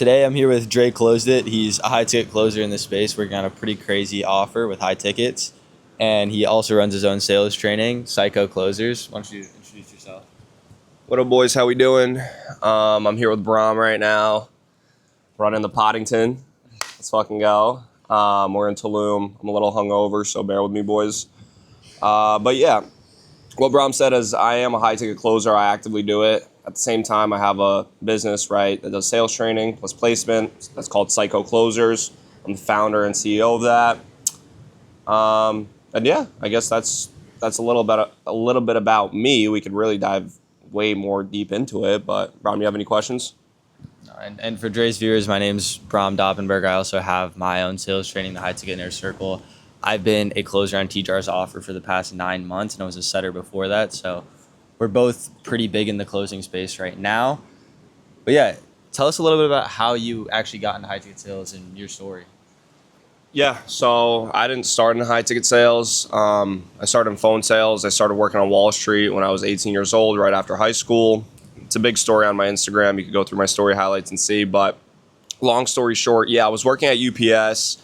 Today I'm here with DreyClosedIt. He's a high ticket closer in this space working on a pretty crazy offer with high tickets. And he also runs his own sales training, Psycho Closers. Why don't you introduce yourself? What up, boys? How we doing? I'm here with Brom right now, running the Poddington. Let's fucking go. We're in Tulum. I'm a little hungover, so bear with me, boys. But yeah, what Brom said is I am a high ticket closer. I actively do it. At the same time, I have a business, right, that does sales training plus placement. That's called Psycho Closers. I'm the founder and CEO of that. And yeah, I guess that's a little bit about me. We could really dive way more deep into it. But Brom, you have any questions? And for Drey's viewers, my name's Brom Doppenberg. I also have my own sales training, the High Ticket Inner Circle. I've been a closer on T-Jar's offer for the past 9 months, and I was a setter before that. So we're both pretty big in the closing space right now. But yeah, tell us a little bit about how you actually got into high ticket sales and your story. Yeah, so I didn't start in high ticket sales. I started in phone sales. I started working on Wall Street when I was 18 years old, right after high school. It's a big story on my Instagram. You can go through my story highlights and see. But long story short, yeah, I was working at UPS.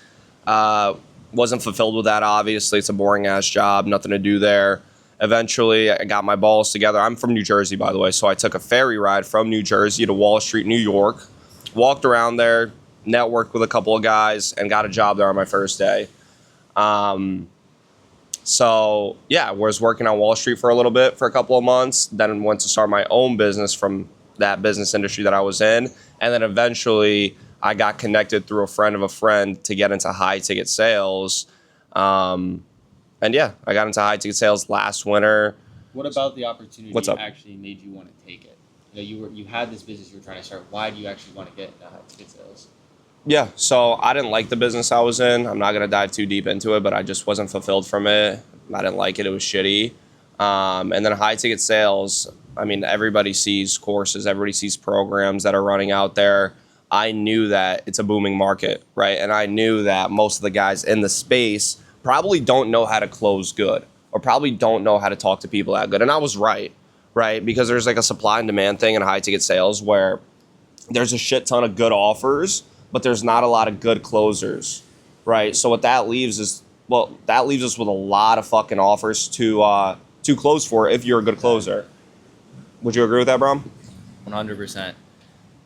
Wasn't fulfilled with that, obviously. It's a boring-ass job, nothing to do there. Eventually, I got my balls together. I'm from New Jersey, by the way, so I took a ferry ride from New Jersey to Wall Street, New York, walked around there, networked with a couple of guys, and got a job there on my first day. So, yeah, I was working on Wall Street for a little bit, for a couple of months, then went to start my own business from that business industry that I was in, and then eventually I got connected through a friend of a friend to get into high-ticket sales. And yeah, I got into high-ticket sales last winter. What about the opportunity What's up? actually made you want to take it? You had this business you were trying to start. Why do you actually want to get into high ticket sales? Yeah, so I didn't like the business I was in. I'm not going to dive too deep into it, but I just wasn't fulfilled from it. I didn't like it. It was shitty. And then high-ticket sales, I mean, everybody sees courses. Everybody sees programs that are running out there. I knew that it's a booming market, right? And I knew that most of the guys in the space probably don't know how to close good or probably don't know how to talk to people that good. And I was right? Because there's like a supply and demand thing in high-ticket sales where there's a shit ton of good offers, but there's not a lot of good closers, right? So what that leaves is, that leaves us with a lot of fucking offers to close for if you're a good closer. Would you agree with that, Brom? 100%.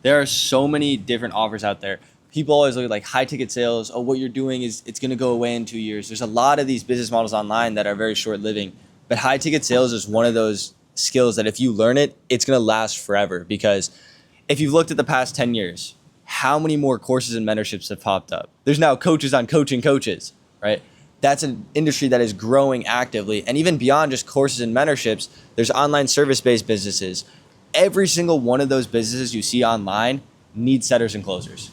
There are so many different offers out there. People always look at like high ticket sales. Oh, what you're doing is it's going to go away in 2 years. There's a lot of these business models online that are very short living, but high ticket sales is one of those skills that if you learn it, it's going to last forever. Because if you've looked at the past 10 years, how many more courses and mentorships have popped up? There's now coaches on coaching coaches, right? That's an industry that is growing actively. And even beyond just courses and mentorships, there's online service-based businesses. Every single one of those businesses you see online needs setters and closers.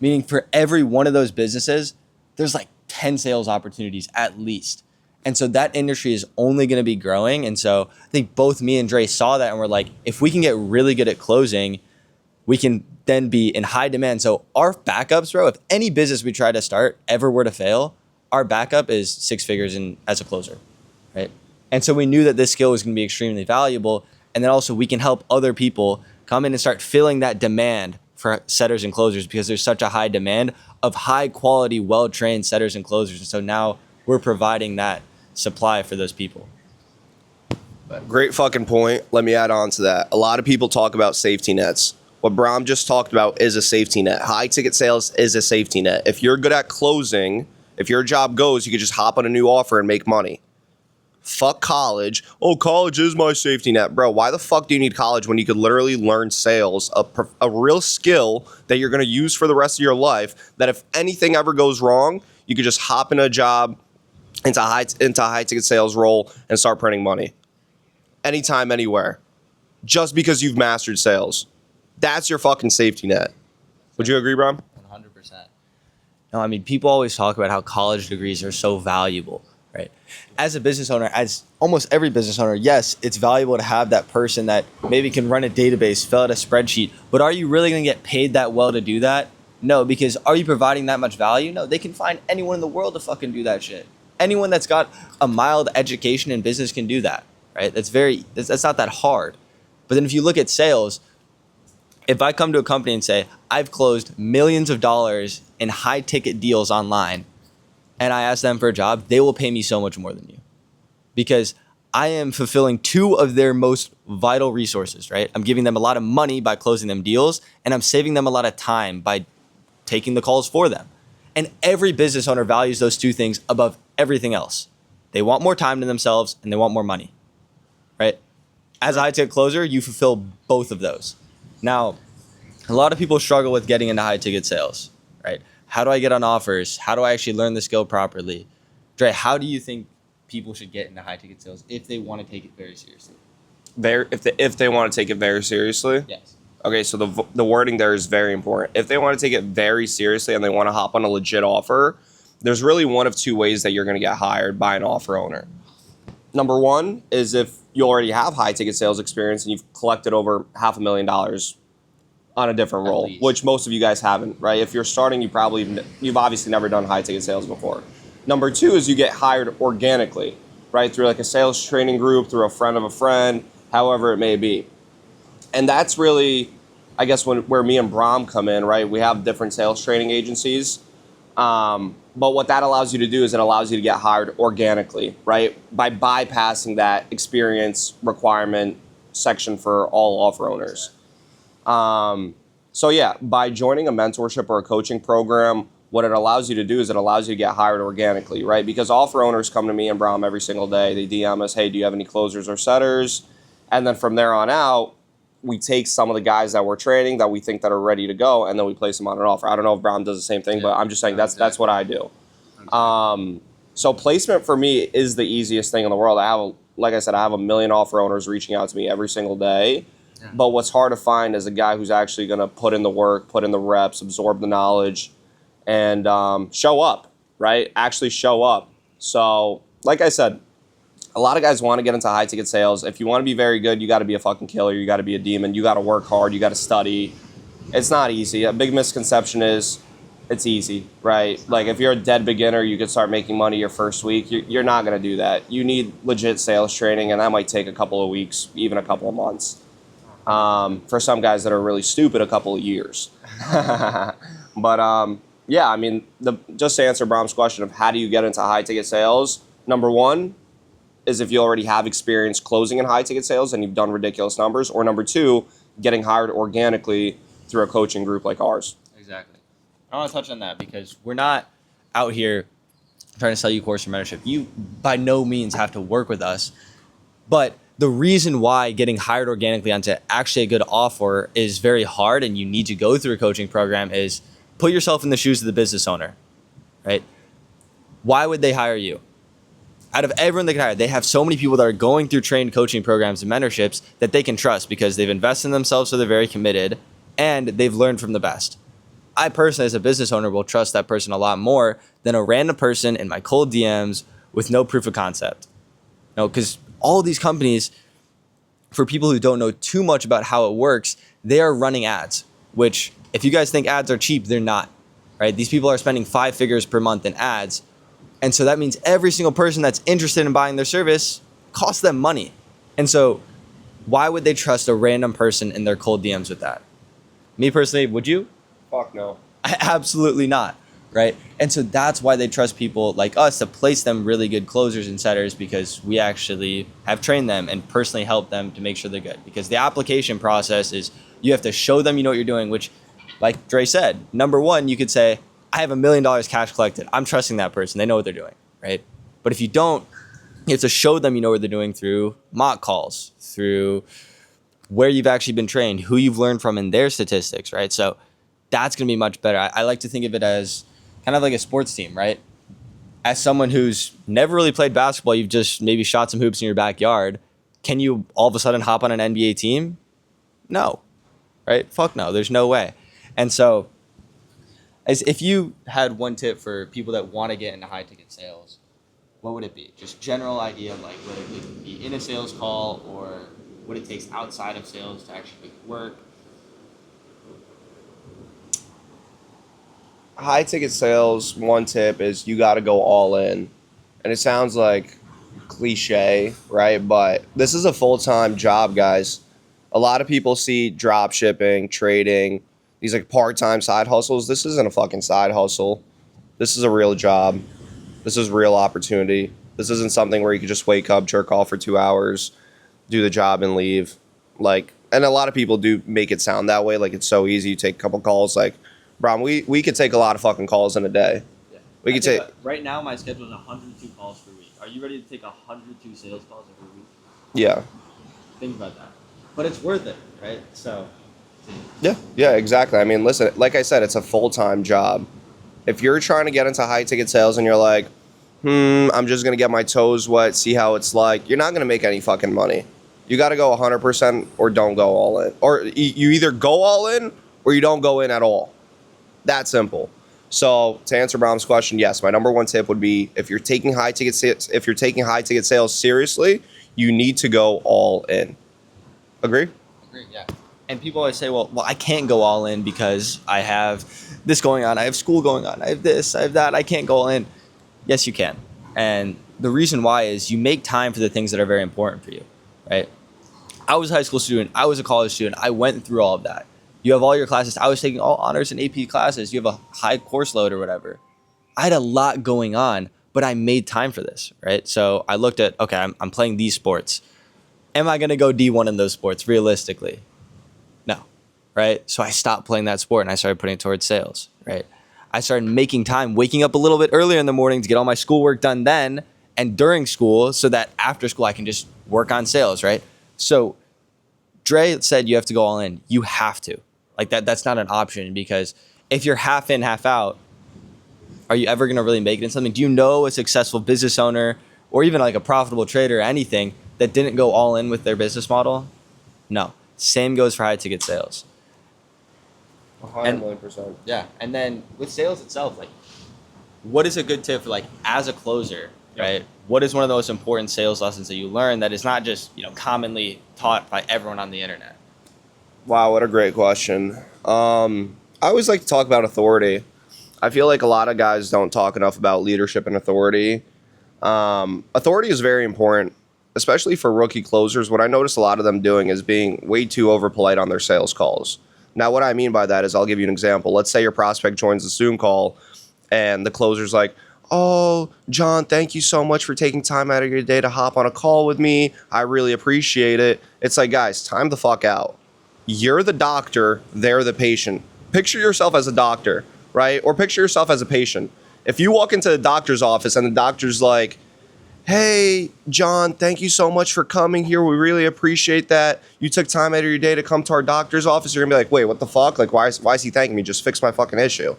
Meaning for every one of those businesses, there's like 10 sales opportunities at least. And so that industry is only going to be growing. And so I think both me and Drey saw that and we're like, if we can get really good at closing, we can then be in high demand. So our backups, bro, if any business we try to start ever were to fail, our backup is 6 figures as a closer, right? And so we knew that this skill was going to be extremely valuable. And then also we can help other people come in and start filling that demand for setters and closers because there's such a high demand of high quality, well-trained setters and closers. And so now we're providing that supply for those people. Great fucking point. Let me add on to that. A lot of people talk about safety nets. What Brom just talked about is a safety net. High ticket sales is a safety net. If you're good at closing, if your job goes, you could just hop on a new offer and make money. Fuck college. Oh, college is my safety net. Bro, why the fuck do you need college when you could literally learn sales, a real skill that you're going to use for the rest of your life, that if anything ever goes wrong, you could just hop in a job into high ticket sales role and start printing money. Anytime, anywhere. Just because you've mastered sales. That's your fucking safety net. Would you agree, Brom? 100%. No, I mean, people always talk about how college degrees are so valuable. Right. As a business owner, as almost every business owner, yes, it's valuable to have that person that maybe can run a database, fill out a spreadsheet. But are you really going to get paid that well to do that? No, because are you providing that much value? No, they can find anyone in the world to fucking do that shit. Anyone that's got a mild education in business can do that, right? That's not that hard. But then if you look at sales, If I come to a company and say, I've closed millions of dollars in high ticket deals online, and I ask them for a job, they will pay me so much more than you, because I am fulfilling two of their most vital resources, right? I'm giving them a lot of money by closing them deals, and I'm saving them a lot of time by taking the calls for them. And every business owner values those two things above everything else. They want more time to themselves and they want more money, right? As a high ticket closer, you fulfill both of those. Now, a lot of people struggle with getting into high ticket sales, right? How do I get on offers? How do I actually learn the skill properly? Drey, how do you think people should get into high ticket sales if they want to take it very seriously? If they want to take it very seriously? Yes. Okay, so the wording there is very important. If they want to take it very seriously and they want to hop on a legit offer, there's really one of two ways that you're going to get hired by an offer owner. Number one is if you already have high ticket sales experience and you've collected over $500,000 on a different role, which most of you guys haven't, right? If you're starting, you've obviously never done high ticket sales before. Number two is you get hired organically, right? Through like a sales training group, through a friend of a friend, however it may be. And that's really, I guess, where me and Brahm come in, right? We have different sales training agencies. But what that allows you to do is it allows you to get hired organically, right? By bypassing that experience requirement section for all offer owners. So yeah, by joining a mentorship or a coaching program, what it allows you to do is it allows you to get hired organically, right? Because offer owners come to me and Brahm every single day. They DM us, hey, do you have any closers or setters? And then from there on out, we take some of the guys that we're training that we think that are ready to go, and then we place them on an offer. I don't know if Brahm does the same thing, but I'm just saying that's what I do. So placement for me is the easiest thing in the world. Like I said, I have 1 million offer owners reaching out to me every single day. Yeah. But what's hard to find is a guy who's actually going to put in the work, put in the reps, absorb the knowledge, and show up, right? Actually show up. So like I said, a lot of guys want to get into high ticket sales. If you want to be very good, you got to be a fucking killer. You got to be a demon. You got to work hard. You got to study. It's not easy. A big misconception is it's easy, right? Like if you're a dead beginner, you could start making money your first week. You're not going to do that. You need legit sales training, and that might take a couple of weeks, even a couple of months. For some guys that are really stupid, a couple of years. But yeah, I mean, just to answer Brahm's question of how do you get into high ticket sales, number one is if you already have experience closing in high ticket sales and you've done ridiculous numbers, or number two, getting hired organically through a coaching group like ours. Exactly. I want to touch on that because we're not out here trying to sell you course or mentorship. You by no means have to work with us, but the reason why getting hired organically onto actually a good offer is very hard and you need to go through a coaching program is put yourself in the shoes of the business owner, right? Why would they hire you? Out of everyone they can hire, they have so many people that are going through trained coaching programs and mentorships that they can trust because they've invested in themselves, so they're very committed, and they've learned from the best. I personally, as a business owner, will trust that person a lot more than a random person in my cold DMs with no proof of concept. No, because all these companies, for people who don't know too much about how it works, they are running ads, which if you guys think ads are cheap, they're not, right? These people are spending 5 figures per month in ads. And so that means every single person that's interested in buying their service costs them money. And so why would they trust a random person in their cold DMs with that? Me personally, would you? Fuck no. Absolutely not, right? And so that's why they trust people like us to place them really good closers and setters, because we actually have trained them and personally helped them to make sure they're good. Because the application process is you have to show them you know what you're doing, which, like Drey said, number one, you could say, I have $1 million cash collected. I'm trusting that person. They know what they're doing, right? But if you don't, you have to show them you know what they're doing through mock calls, through where you've actually been trained, who you've learned from in their statistics, right? So that's going to be much better. I like to think of it as kind of like a sports team, right? As someone who's never really played basketball, you've just maybe shot some hoops in your backyard. Can you all of a sudden hop on an NBA team? No, right? Fuck no. There's no way. And so as if you had one tip for people that want to get into high ticket sales, what would it be? Just general idea of like whether it could be in a sales call or what it takes outside of sales to actually make it work. High ticket sales, one tip is you got to go all in. And it sounds like cliche, right? But this is a full-time job, guys. A lot of people see drop shipping, trading, these like part-time side hustles. This isn't a fucking side hustle. This is a real job. This is real opportunity. This isn't something where you could just wake up, jerk off for 2 hours, do the job and leave. Like, and a lot of people do make it sound that way. Like it's so easy. You take a couple calls. Like, Bron, we could take a lot of fucking calls in a day. Yeah. We could take. Right now, my schedule is 102 calls per week. Are you ready to take 102 sales calls every week? Yeah. Think about that. But it's worth it, right? So. Yeah, exactly. I mean, listen, like I said, it's a full-time job. If you're trying to get into high-ticket sales and you're like, I'm just going to get my toes wet, see how it's like, you're not going to make any fucking money. You got to go 100% or don't go all in. Or you either go all in or you don't go in at all. That simple. So to answer Brom's question, yes, my number one tip would be if you're taking high-ticket sales seriously, you need to go all in. Agree? Agree, yeah. And people always say, well, I can't go all in because I have this going on. I have school going on. I have this, I have that. I can't go all in. Yes, you can. And the reason why is you make time for the things that are very important for you, right? I was a high school student. I was a college student. I went through all of that. You have all your classes. I was taking all honors and AP classes. You have a high course load or whatever. I had a lot going on, but I made time for this, right? So I looked at, okay, I'm playing these sports. Am I going to go D1 in those sports realistically? No, right? So I stopped playing that sport and I started putting it towards sales, right? I started making time, waking up a little bit earlier in the morning to get all my schoolwork done then and during school so that after school I can just work on sales, right? So Drey said you have to go all in. You have to. Like that's not an option because if you're half in, half out, are you ever going to really make it in something? Do you know a successful business owner or even like a profitable trader or anything that didn't go all in with their business model? No. Same goes for high ticket sales. 100%. Yeah. And then with sales itself, like what is a good tip for like as a closer, right? What is one of the most important sales lessons that you learn that is not just, commonly taught by everyone on the internet? Wow, what a great question. I always like to talk about authority. I feel like a lot of guys don't talk enough about leadership and authority. Authority is very important, especially for rookie closers. What I notice a lot of them doing is being way too over polite on their sales calls. Now, what I mean by that is I'll give you an example. Let's say your prospect joins the Zoom call and the closer's like, oh, John, thank you so much for taking time out of your day to hop on a call with me. I really appreciate it. It's like, guys, time the fuck out. You're the doctor, they're the patient. Picture yourself as a doctor, right? Or picture yourself as a patient. If you walk into the doctor's office and the doctor's like, hey, John, thank you so much for coming here. We really appreciate that. You took time out of your day to come to our doctor's office. You're going to be like, wait, what the fuck? Like, why is he thanking me? Just fix my fucking issue.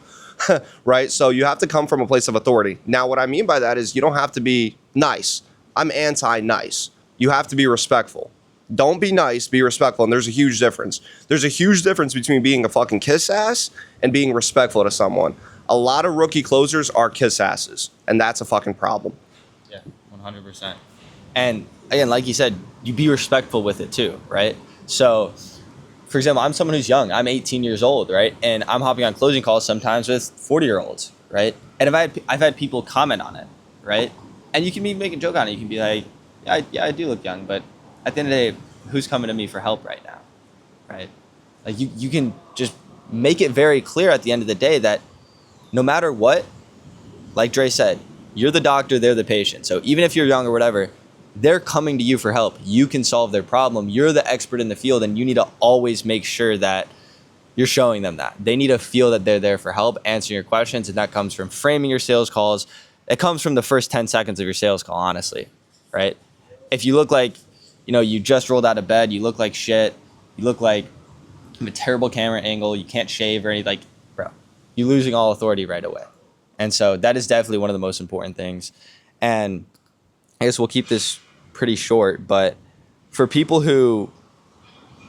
Right? So you have to come from a place of authority. Now, what I mean by that is you don't have to be nice. I'm anti-nice. You have to be respectful. Don't be nice, be respectful. And there's a huge difference. There's a huge difference between being a fucking kiss ass and being respectful to someone. A lot of rookie closers are kiss asses, and that's a fucking problem. Yeah, 100%. And again, like you said, you be respectful with it too, right? So, for example, I'm someone who's young. I'm 18 years old, right? And I'm hopping on closing calls sometimes with 40-year-olds, right? And I've had people comment on it, right? And you can be making a joke on it. You can be like, yeah, I do look young, but at the end of the day, who's coming to me for help right now, right? Like you can just make it very clear at the end of the day that no matter what, like Drey said, you're the doctor, they're the patient. So even if you're young or whatever, they're coming to you for help. You can solve their problem. You're the expert in the field, and you need to always make sure that you're showing them that. They need to feel that they're there for help, answering your questions, and that comes from framing your sales calls. It comes from the first 10 seconds of your sales call, honestly, right? If you look like, you just rolled out of bed, you look like shit, you look like you have a terrible camera angle, you can't shave or anything, like, bro, you're losing all authority right away. And so that is definitely one of the most important things. And I guess we'll keep this pretty short, but for people who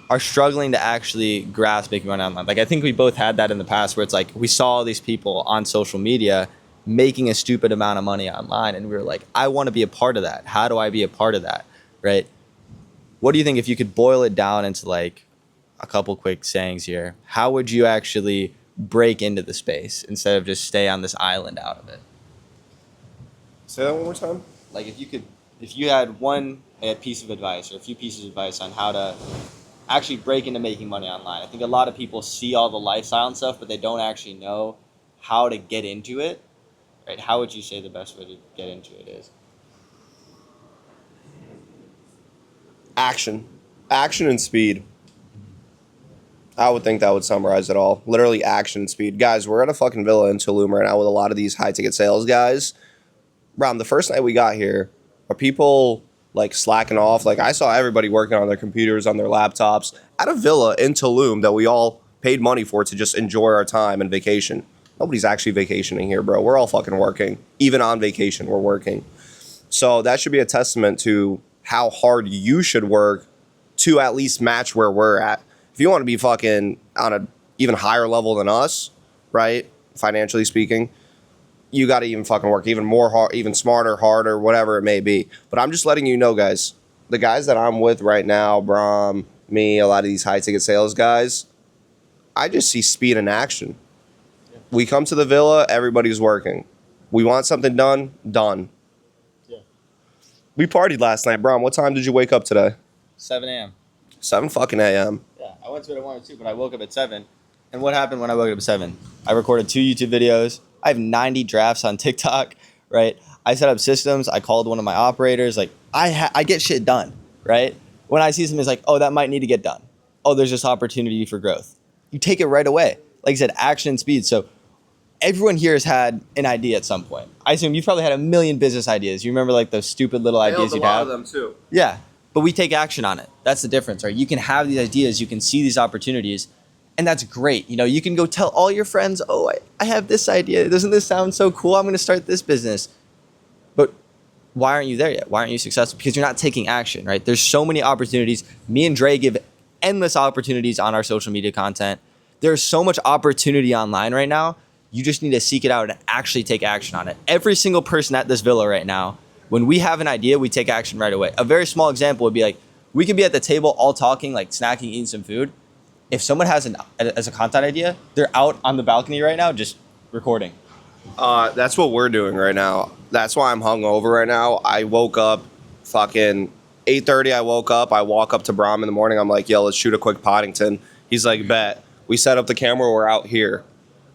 are struggling to actually grasp making money online, like I think we both had that in the past where it's like we saw all these people on social media making a stupid amount of money online and we were like, I want to be a part of that. How do I be a part of that, right? What do you think if you could boil it down into like a couple quick sayings here? How would you actually break into the space instead of just stay on this island out of it? Say that one more time. Like if you had one piece of advice or a few pieces of advice on how to actually break into making money online. I think a lot of people see all the lifestyle and stuff, but they don't actually know how to get into it. Right? How would you say the best way to get into it is? Action and speed. I would think that would summarize it all. Literally action and speed. Guys, we're at a fucking villa in Tulum right now with a lot of these high ticket sales guys. Bro, the first night we got here, are people like slacking off? Like I saw everybody working on their computers, on their laptops at a villa in Tulum that we all paid money for to just enjoy our time and vacation. Nobody's actually vacationing here, bro. We're all fucking working. Even on vacation, we're working. So that should be a testament to how hard you should work to at least match where we're at. If you want to be fucking on a even higher level than us, right? Financially speaking, you got to even fucking work even more hard, even smarter, harder, whatever it may be. But I'm just letting you know, guys, the guys that I'm with right now, Brom, me, a lot of these high ticket sales guys, I just see speed in action. Yeah. We come to the villa, everybody's working. We want something done, done. Yeah. We partied last night, Brom. What time did you wake up today? 7 a.m. 7 fucking a.m. Yeah, I went to bed at 1 or 2, but I woke up at 7. And what happened when I woke up at 7? I recorded 2 YouTube videos. I have 90 drafts on TikTok, right? I set up systems. I called one of my operators. Like, I get shit done, right? When I see something, it's like, oh, that might need to get done. Oh, there's this opportunity for growth. You take it right away. Like I said, action and speed. So everyone here has had an idea at some point. I assume you've probably had a million business ideas. You remember like those stupid little ideas you'd have? A lot of them too. Yeah, but we take action on it. That's the difference, right? You can have these ideas. You can see these opportunities. And that's great. You know, you can go tell all your friends, oh, I have this idea. Doesn't this sound so cool? I'm going to start this business. But why aren't you there yet? Why aren't you successful? Because you're not taking action, right? There's so many opportunities. Me and Drey give endless opportunities on our social media content. There's so much opportunity online right now. You just need to seek it out and actually take action on it. Every single person at this villa right now, when we have an idea, we take action right away. A very small example would be like, we could be at the table all talking, like snacking, eating some food. If someone has a content idea, they're out on the balcony right now just recording. That's what we're doing right now. That's why I'm hungover right now. I woke up fucking 8:30. I woke up. I walk up to Brom in the morning. I'm like, yo, let's shoot a quick Poddington. He's like, bet. We set up the camera. We're out here.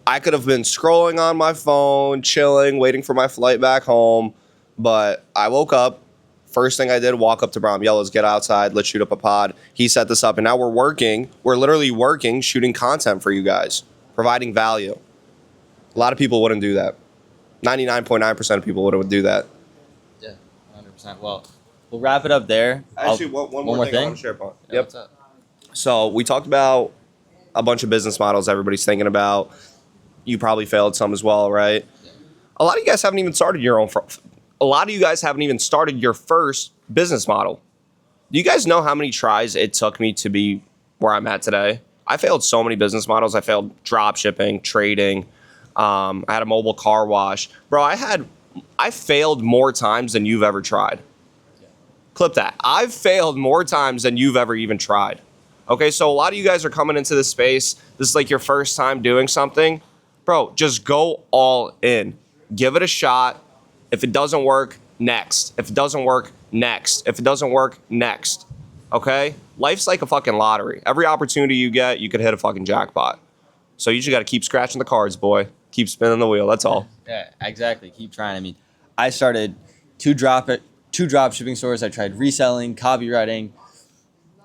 I could have been scrolling on my phone, chilling, waiting for my flight back home. But I woke up. First thing I did, walk up to Brom, yo, let's get outside, let's shoot up a pod. He set this up, and now we're working. We're literally working, shooting content for you guys, providing value. A lot of people wouldn't do that. 99.9% of people wouldn't do that. Yeah, 100%. Well, we'll wrap it up there. Actually, one more thing I want to share upon. Yeah, what's up? So we talked about a bunch of business models everybody's thinking about. You probably failed some as well, right? Yeah. A lot of you guys haven't even started your own... A lot of you guys haven't even started your first business model. Do you guys know how many tries it took me to be where I'm at today? I failed so many business models. I failed drop shipping, trading. I had a mobile car wash. Bro, I failed more times than you've ever tried. Yeah. Clip that. I've failed more times than you've ever even tried. Okay, so a lot of you guys are coming into this space. This is like your first time doing something. Bro, just go all in. Give it a shot. If it doesn't work, next. If it doesn't work, next. If it doesn't work, next. Okay? Life's like a fucking lottery. Every opportunity you get, you could hit a fucking jackpot. So you just got to keep scratching the cards, boy. Keep spinning the wheel. That's all. Yeah, exactly. Keep trying. I mean, I started two drop shipping stores. I tried reselling, copywriting,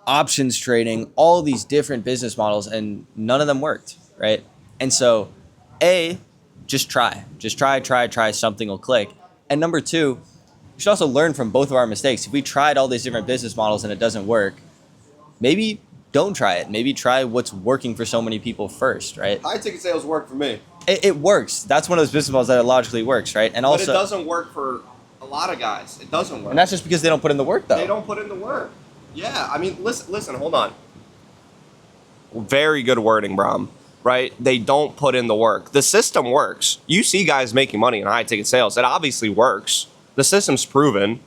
options trading, all these different business models, and none of them worked, right? And so, just try. Just try. Something will click. And number 2, you should also learn from both of our mistakes. If we tried all these different business models and it doesn't work, maybe don't try it. Maybe try what's working for so many people first, right? High ticket sales work for me. It works. That's one of those business models that logically works, right? And also, but it doesn't work for a lot of guys. It doesn't work. And that's just because they don't put in the work, though. They don't put in the work. Yeah, I mean, listen, hold on. Very good wording, Brom. Right? They don't put in the work. The system works. You see guys making money in high ticket sales. It obviously works. The system's proven.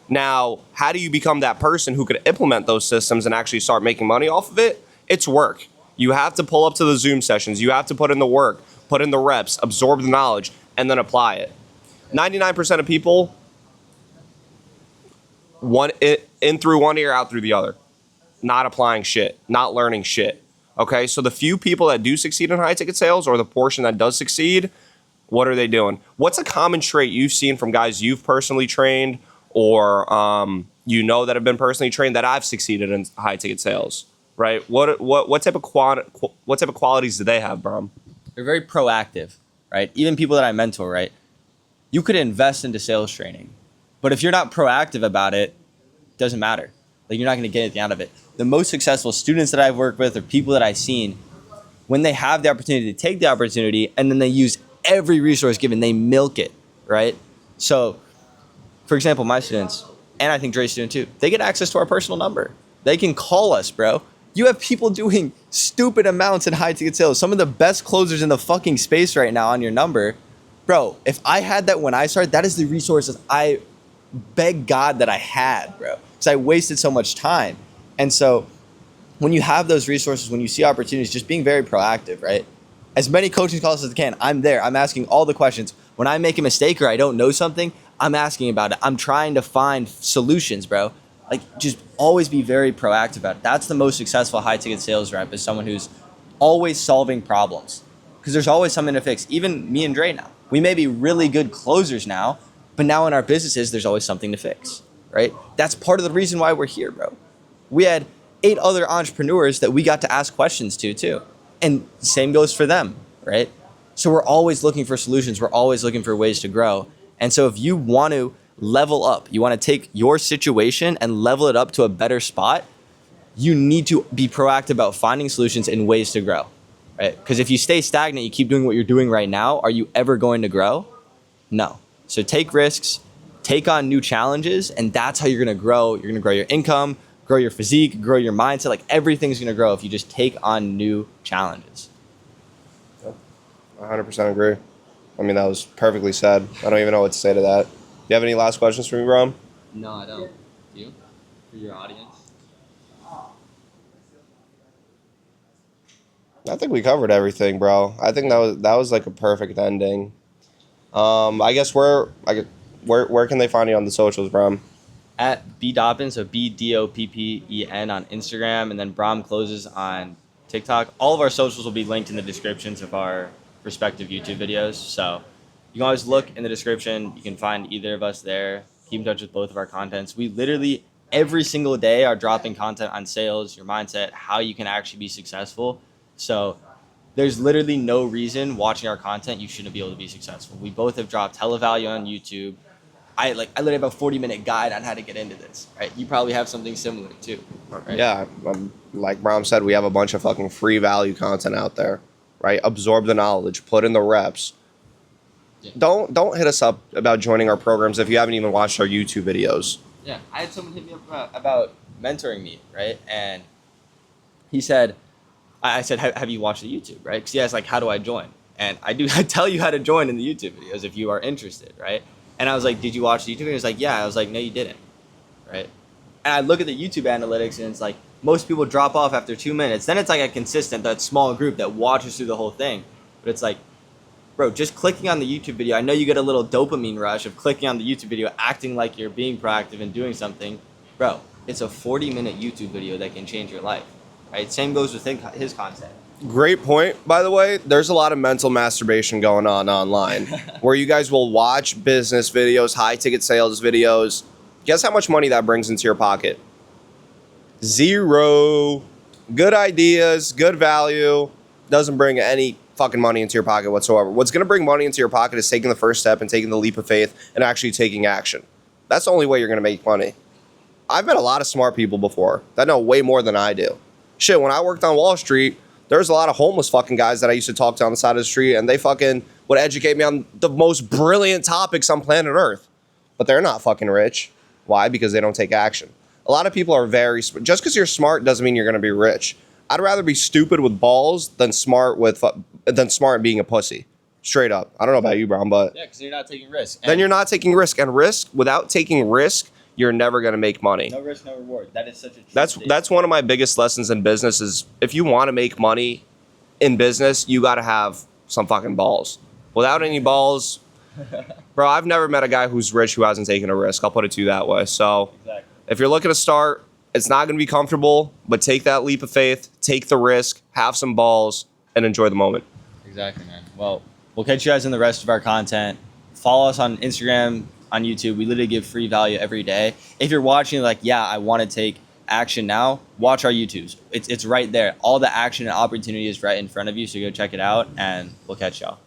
Now, how do you become that person who could implement those systems and actually start making money off of it? It's work. You have to pull up to the Zoom sessions. You have to put in the work, put in the reps, absorb the knowledge, and then apply it. 99% of people, in through one ear, out through the other. not applying shit, not learning shit. Okay, so the few people that do succeed in high ticket sales, or the portion that does succeed, what are they doing? What's a common trait you've seen from guys you've personally trained, or that have been personally trained that I've succeeded in high ticket sales? Right? What type of qualities do they have, Brom? They're very proactive, right? Even people that I mentor, right? You could invest into sales training, but if you're not proactive about it, it doesn't matter. Like, you're not going to get anything out of it. The most successful students that I've worked with or people that I've seen, when they have the opportunity to take the opportunity and then they use every resource given, they milk it, right? So, for example, my students, and I think Drey's student too, they get access to our personal number. They can call us, bro. You have people doing stupid amounts in high ticket sales. Some of the best closers in the fucking space right now on your number. Bro, if I had that when I started, that is the resources I beg God that I had, bro. Because I wasted so much time. And so when you have those resources, when you see opportunities, just being very proactive, right? As many coaching calls as I can, I'm there. I'm asking all the questions. When I make a mistake or I don't know something, I'm asking about it. I'm trying to find solutions, bro. Like, just always be very proactive about it. That's the most successful high ticket sales rep, is someone who's always solving problems. Because there's always something to fix. Even me and Drey now. We may be really good closers now, but now in our businesses, there's always something to fix, right? That's part of the reason why we're here, bro. We had 8 other entrepreneurs that we got to ask questions to too. And same goes for them, right? So we're always looking for solutions. We're always looking for ways to grow. And so if you want to level up, you want to take your situation and level it up to a better spot, you need to be proactive about finding solutions and ways to grow, right? Because if you stay stagnant, you keep doing what you're doing right now, are you ever going to grow? No. So take risks, take on new challenges, and that's how you're going to grow. You're going to grow your income, grow your physique, grow your mindset. Like, everything's going to grow if you just take on new challenges. 100% agree. I mean, that was perfectly said. I don't even know what to say to that. Do you have any last questions for me, Brom? No, I don't. You? For your audience? I think we covered everything, bro. I think that was like a perfect ending. I guess where can they find you on the socials, Brom? At bdoppen, so BDOPPEN on Instagram, and then Brom Closes on TikTok. All of our socials will be linked in the descriptions of our respective YouTube videos. So you can always look in the description. You can find either of us there. Keep in touch with both of our contents. We literally every single day are dropping content on sales, your mindset, how you can actually be successful. So there's literally no reason watching our content you shouldn't be able to be successful. We both have dropped hella value on YouTube. I literally have a 40-minute guide on how to get into this, right? You probably have something similar too, right? Yeah, like Brom said, we have a bunch of fucking free value content out there, right? Absorb the knowledge, put in the reps. Yeah. Don't hit us up about joining our programs if you haven't even watched our YouTube videos. Yeah, I had someone hit me up about mentoring me, right? And he said, I said, have you watched the YouTube, right? Because he asked, like, how do I join? And I tell you how to join in the YouTube videos if you are interested, right? And I was like, did you watch the YouTube video? He was like, yeah. I was like, no, you didn't, right? And I look at the YouTube analytics, and it's like, most people drop off after 2 minutes. Then it's like a consistent, that small group that watches through the whole thing. But it's like, bro, just clicking on the YouTube video, I know you get a little dopamine rush of clicking on the YouTube video, acting like you're being proactive and doing something. Bro, it's a 40-minute YouTube video that can change your life, right? Same goes with his content. Great point, by the way. There's a lot of mental masturbation going on online where you guys will watch business videos, high ticket sales videos. Guess how much money that brings into your pocket? Zero. Good ideas, good value, doesn't bring any fucking money into your pocket whatsoever. What's going to bring money into your pocket is taking the first step and taking the leap of faith and actually taking action. That's the only way you're going to make money. I've met a lot of smart people before that know way more than I do. Shit, when I worked on Wall Street, there's a lot of homeless fucking guys that I used to talk to on the side of the street, and they fucking would educate me on the most brilliant topics on planet Earth. But they're not fucking rich. Why? Because they don't take action. A lot of people are very smart. Just because you're smart doesn't mean you're going to be rich. I'd rather be stupid with balls than smart being a pussy. Straight up. I don't know about you, Brown, but yeah, because you're not taking risk. Then you're not taking risk, and without taking risk, you're never going to make money. No risk, no reward. That is such a That's one of my biggest lessons in business is if you want to make money in business, you got to have some fucking balls. Without any balls, bro, I've never met a guy who's rich who hasn't taken a risk. I'll put it to you that way. So exactly. If you're looking to start, It's not going to be comfortable, but take that leap of faith, take the risk, have some balls, and enjoy the moment. Exactly, man. Well, we'll catch you guys in the rest of our content. Follow us on Instagram, on YouTube. We literally give free value every day. If you're watching, like, yeah, I want to take action now, watch our YouTubes. It's right there. All the action and opportunity is right in front of you, so go check it out, and we'll catch y'all.